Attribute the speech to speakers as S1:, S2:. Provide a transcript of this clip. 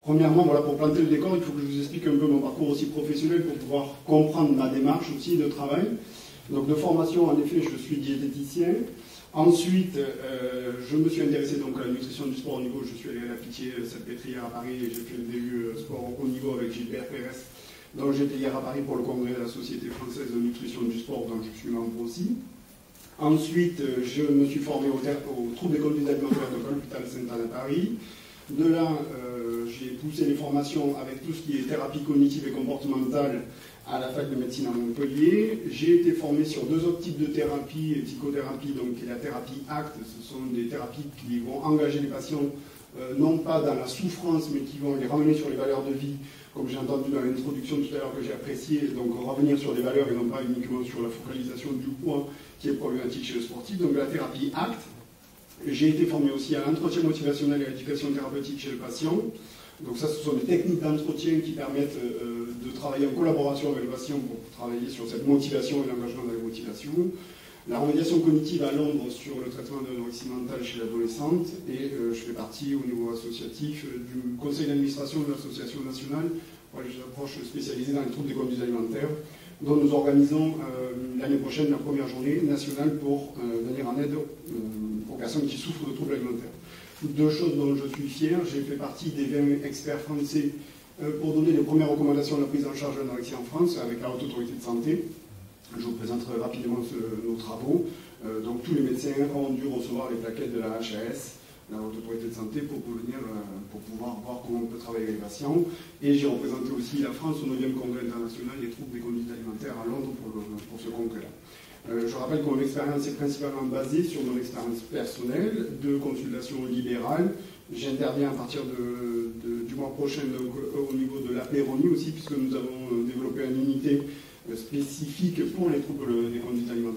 S1: Premièrement, voilà, pour planter le décor, il faut que je vous explique un peu mon parcours aussi professionnel pour pouvoir comprendre ma démarche aussi de travail. Donc de formation, en effet, je suis diététicien. Ensuite, je me suis intéressé donc à la nutrition du sport au niveau, je suis allé à la Pitié-Salpêtrière à Paris et j'ai fait le DU sport au niveau avec Gilbert Pérez. Donc j'étais hier à Paris pour le congrès de la Société française de nutrition du sport, dont je suis membre aussi. Ensuite, je me suis formé au trouble des conduites alimentaires de l'hôpital Sainte-Anne à Paris. De là, j'ai poussé les formations avec tout ce qui est thérapie cognitive et comportementale à la fac de médecine à Montpellier. J'ai été formé sur 2 autres types de thérapies et psychothérapie, donc la thérapie ACT, ce sont des thérapies qui vont engager les patients non pas dans la souffrance, mais qui vont les ramener sur les valeurs de vie, comme j'ai entendu dans l'introduction tout à l'heure que j'ai apprécié, donc revenir sur des valeurs et non pas uniquement sur la focalisation du poids qui est problématique chez le sportif, donc la thérapie ACT. J'ai été formé aussi à l'entretien motivationnel et à l'éducation thérapeutique chez le patient. Donc ça, ce sont des techniques d'entretien qui permettent de travailler en collaboration avec le patient pour travailler sur cette motivation et l'engagement dans la motivation. La remédiation cognitive à Londres sur le traitement de l'anorexie mentale chez l'adolescente. Et je fais partie au niveau associatif du conseil d'administration de l'association nationale pour les approches spécialisées dans les troubles des conduites alimentaires, dont nous organisons l'année prochaine la première journée nationale pour venir en aide aux personnes qui souffrent de troubles alimentaires. 2 choses dont je suis fier, j'ai fait partie des 20 experts français pour donner les premières recommandations de la prise en charge de l'anorexie en France avec la Haute Autorité de Santé. Je vous présenterai rapidement nos travaux. Donc tous les médecins ont dû recevoir les plaquettes de la HAS, la Haute Autorité de Santé, pour pouvoir voir comment on peut travailler avec les patients. Et j'ai représenté aussi la France au 9e Congrès international des troubles des conduites alimentaires à Londres pour ce congrès-là. Je rappelle que mon expérience est principalement basée sur mon expérience personnelle de consultation libérale. J'interviens à partir du mois prochain donc, au niveau de l'apéronie aussi, puisque nous avons développé une unité spécifique pour les troubles des conduites alimentaires